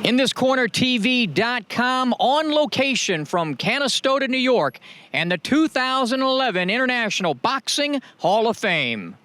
InThisCornerTV.com on location from Canastota, New York, and the 2011 International Boxing Hall of Fame.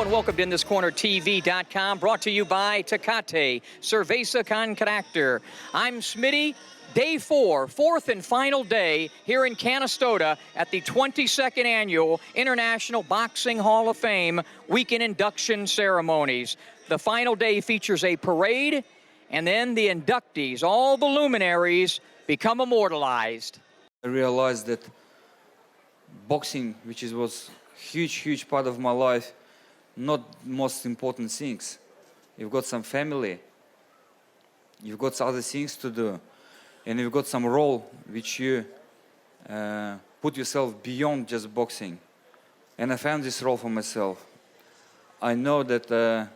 Welcome to InThisCornerTV.com, brought to you by Tecate, Cerveza con Carácter. I'm Smitty. Day 4, fourth and final day here in Canastota at the 22nd Annual International Boxing Hall of Fame weekend induction ceremonies. The final day features a parade, and then the inductees, all the luminaries, become immortalized. I realized that boxing, which was a huge part of my life, not most important things. You've got some family, you've got other things to do, and you've got some role which you put yourself beyond just boxing. And I found this role for myself. I know that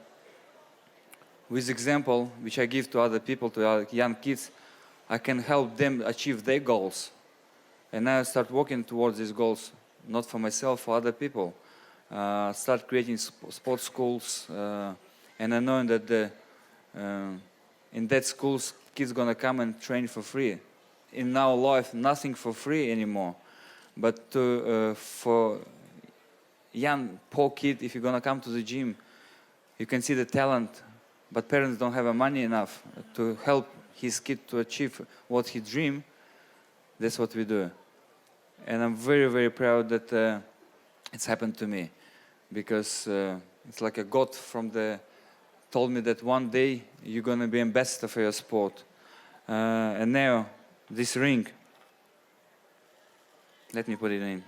with example which I give to other people, to other young kids, I can help them achieve their goals. And now I start working towards these goals, not for myself, for other people. Start creating sports schools, and I know that in that schools kids gonna come and train for free. In our life, nothing for free anymore. But for young poor kid, if you're gonna come to the gym, you can see the talent, but parents don't have money enough to help his kid to achieve what he dream. That's what we do, and I'm very proud that it's happened to me. Because it's like a God told me that one day you're going to be ambassador for your sport. And now, this ring, let me put it in.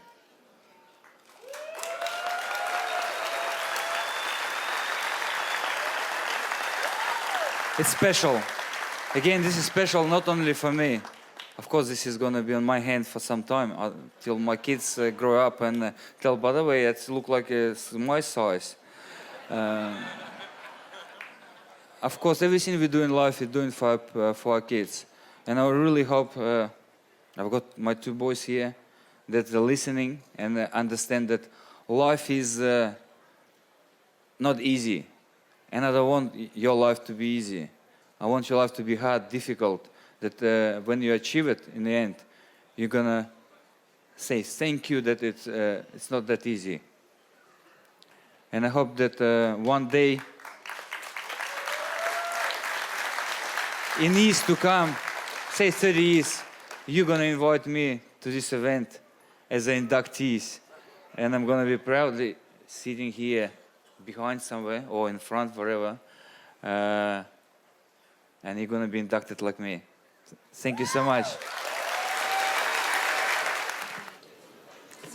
It's special. Again, this is special not only for me. Of course, this is going to be on my hand for some time, till my kids grow up and tell, by the way, it looks like it's my size. Of course, everything we do in life, we're doing for our kids. And I really hope, I've got my 2 boys here, that they're listening and understand that life is not easy. And I don't want your life to be easy. I want your life to be hard, difficult. That when you achieve it in the end, you're gonna say thank you that it's not that easy. And I hope that one day, in years to come, say 30 years, you're gonna invite me to this event as an inductee, and I'm gonna be proudly sitting here behind somewhere or in front, wherever, and you're gonna be inducted like me. Thank you so much.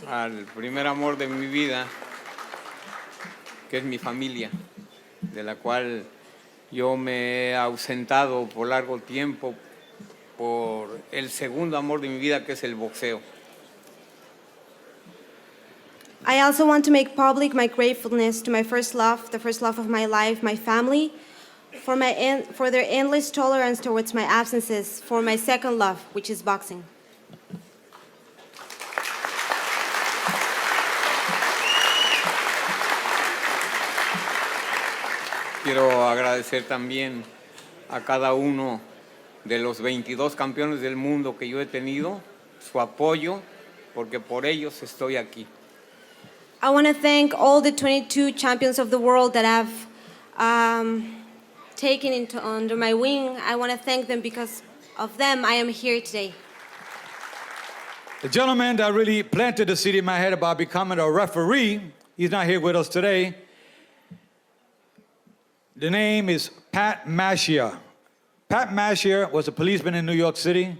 Al primer amor de mi vida, que es mi familia, de la cual yo me he ausentado por largo tiempo por el segundo amor de mi vida, que es el boxeo. I also want to make public my gratefulness to my first love, the first love of my life, my family, for their endless tolerance towards my absences, for my second love, which is boxing. Quiero agradecer también a cada uno de los 22 campeones del mundo que yo he tenido, su apoyo, porque por ellos estoy aquí. I want to thank all the 22 champions of the world that have taken under my wing. I want to thank them. Because of them, I am here today. The gentleman that really planted the seed in my head about becoming a referee, he's not here with us today. The name is Pat Mashier. Pat Mashier was a policeman in New York City,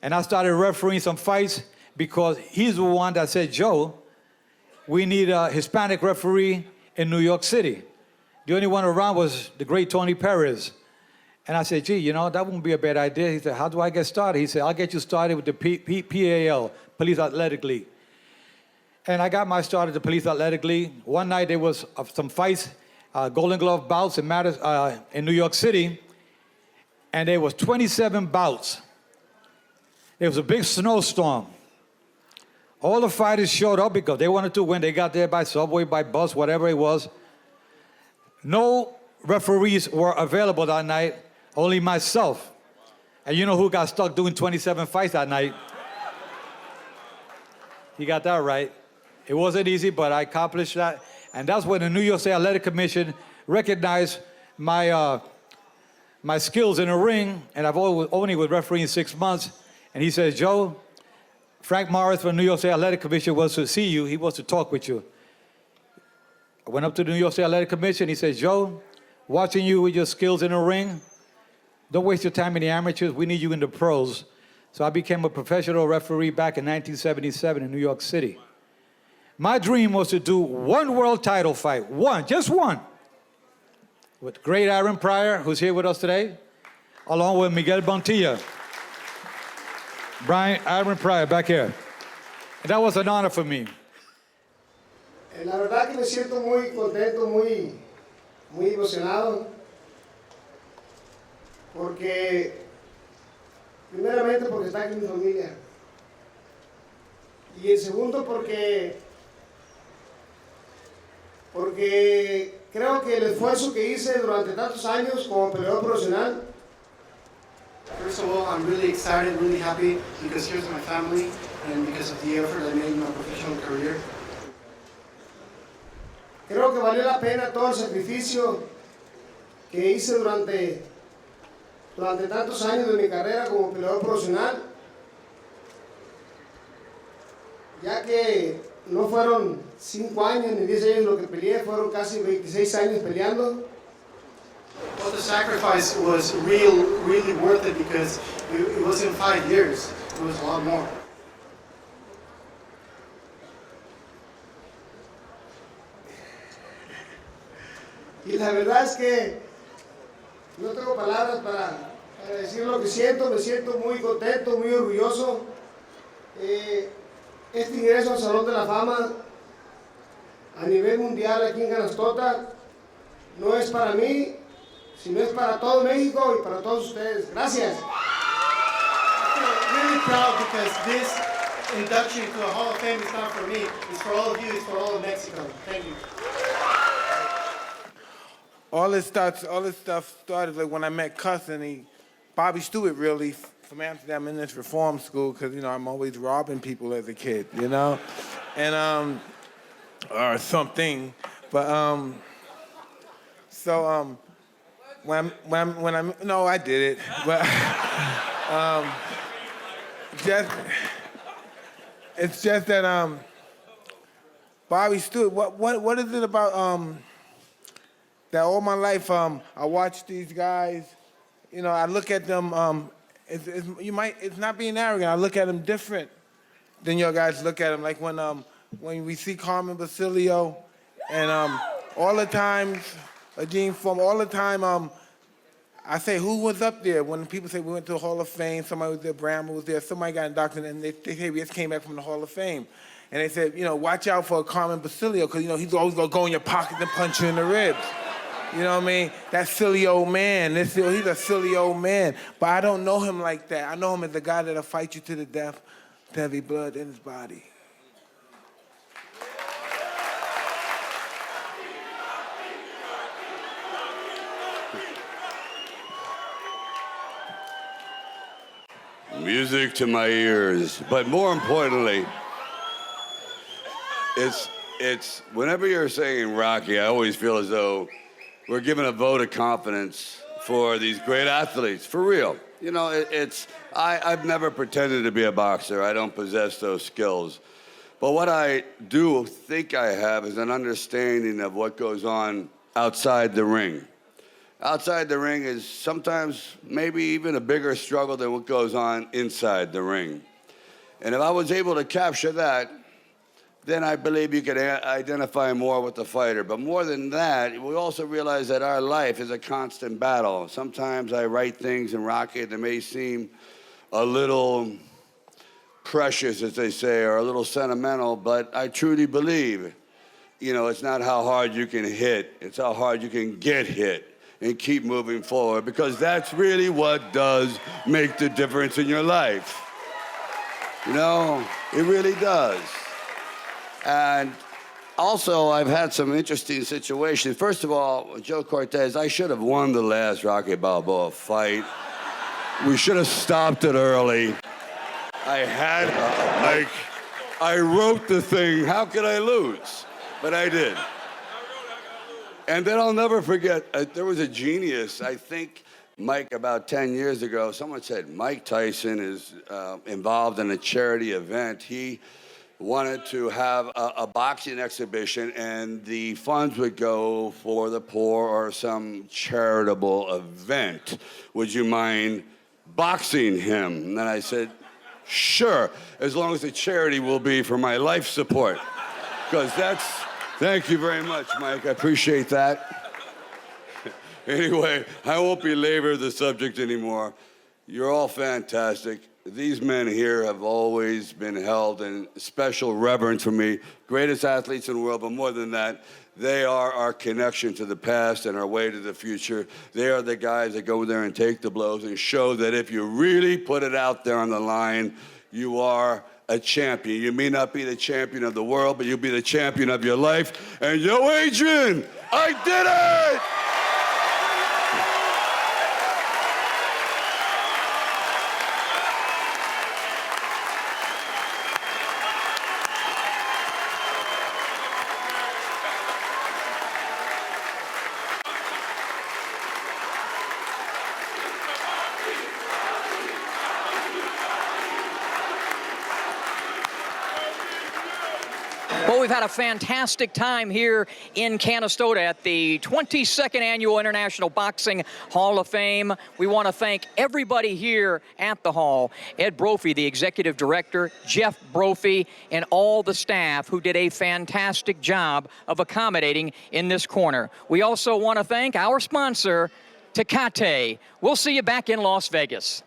and I started refereeing some fights because he's the one that said, Joe, we need a Hispanic referee in New York City. The only one around was the great Tony Perez. And I said, gee, you know, that wouldn't be a bad idea. He said, how do I get started? He said, I'll get you started with the PAL, Police Athletic League. And I got my start at the Police Athletic League. One night there was some fights, Golden Glove bouts in New York City, and there was 27 bouts. There was a big snowstorm. All the fighters showed up because they wanted to win. They got there by subway, by bus, whatever it was. No referees were available that night, only myself. And you know who got stuck doing 27 fights that night? He got that right. It wasn't easy, but I accomplished that. And that's when the New York State Athletic Commission recognized my skills in the ring, and I've only was refereeing 6 months. And he says, Joe, Frank Morris from the New York State Athletic Commission wants to see you. He wants to talk with you. I went up to the New York State Athletic Commission. He says, Joe, watching you with your skills in the ring, don't waste your time in the amateurs. We need you in the pros. So I became a professional referee back in 1977 in New York City. My dream was to do one world title fight, one, just one, with great Aaron Pryor, who's here with us today, along with Miguel Montilla. Aaron Pryor, back here. And that was an honor for me. La verdad que me siento muy contento, muy emocionado, primeramente porque está aquí mi familia, y en segundo porque creo que el esfuerzo que hice durante tantos años como peleador profesional. First of all, I'm really excited, really happy because here's my family and because of the effort I made in my professional career. Creo que valió la pena todo el sacrificio que hice durante tantos años de mi carrera como peleador profesional, ya que no fueron 5 años ni 10 años lo que peleé, fueron casi 26 años peleando. Well, the sacrifice was really worth it because it wasn't 5 years, it was a lot more. Y la verdad es que no tengo palabras para decir lo que siento, me siento muy contento, muy orgulloso. Este ingreso al Salón de la Fama a nivel mundial aquí en Canastota no es para mí, sino es para todo México y para todos ustedes. Gracias. I'm really proud because this induction to a Hall of Fame is not for me, it's for all of you, it's for all of Mexico. Thank you. All this stuff started like when I met Cuss and Bobby Stewart really from Amsterdam in this reform school because, you know, I'm always robbing people as a kid, you know? And, or something. But, no, I did it. But, it's just that, Bobby Stewart, what is it about, that all my life I watch these guys, you know, I look at them, it's not being arrogant, I look at them different than your guys look at them. Like when we see Carmen Basilio and all the times, Gene Form, all the time I say, who was up there? When people say we went to the Hall of Fame, somebody was there, Bramble was there, somebody got inducted, and they say we just came back from the Hall of Fame. And they said, you know, watch out for Carmen Basilio, because, you know, he's always going to go in your pocket and punch you in the ribs. You know what I mean? That silly old man. He's a silly old man. But I don't know him like that. I know him as the guy that'll fight you to the death with heavy blood in his body. Music to my ears. But more importantly, it's whenever you're saying Rocky, I always feel as though we're giving a vote of confidence for these great athletes, for real. You know, I've never pretended to be a boxer. I don't possess those skills. But what I do think I have is an understanding of what goes on outside the ring. Outside the ring is sometimes maybe even a bigger struggle than what goes on inside the ring. And if I was able to capture that, then I believe you could identify more with the fighter. But more than that, we also realize that our life is a constant battle. Sometimes I write things in Rocky that may seem a little precious, as they say, or a little sentimental, but I truly believe, you know, it's not how hard you can hit, it's how hard you can get hit and keep moving forward, because that's really what does make the difference in your life. You know, it really does. And also, I've had some interesting situations. First of all, Joe Cortez, I should have won the last Rocky Balboa fight. We should have stopped it early. I wrote the thing, how could I lose? But I did. And then I'll never forget, there was a genius, I think Mike, about 10 years ago, someone said Mike Tyson is involved in a charity event. He wanted to have a boxing exhibition, and the funds would go for the poor or some charitable event. Would you mind boxing him? And then I said, sure, as long as the charity will be for my life support. Because that's, thank you very much, Mike, I appreciate that. Anyway, I won't belabor the subject anymore. You're all fantastic. These men here have always been held in special reverence for me. Greatest athletes in the world, but more than that, they are our connection to the past and our way to the future. They are the guys that go there and take the blows and show that if you really put it out there on the line, you are a champion. You may not be the champion of the world, but you'll be the champion of your life. And yo, Adrian, I did it! Well, we've had a fantastic time here in Canastota at the 22nd Annual International Boxing Hall of Fame. We want to thank everybody here at the Hall. Ed Brophy, the Executive Director, Jeff Brophy, and all the staff who did a fantastic job of accommodating in this corner. We also want to thank our sponsor, Tecate. We'll see you back in Las Vegas.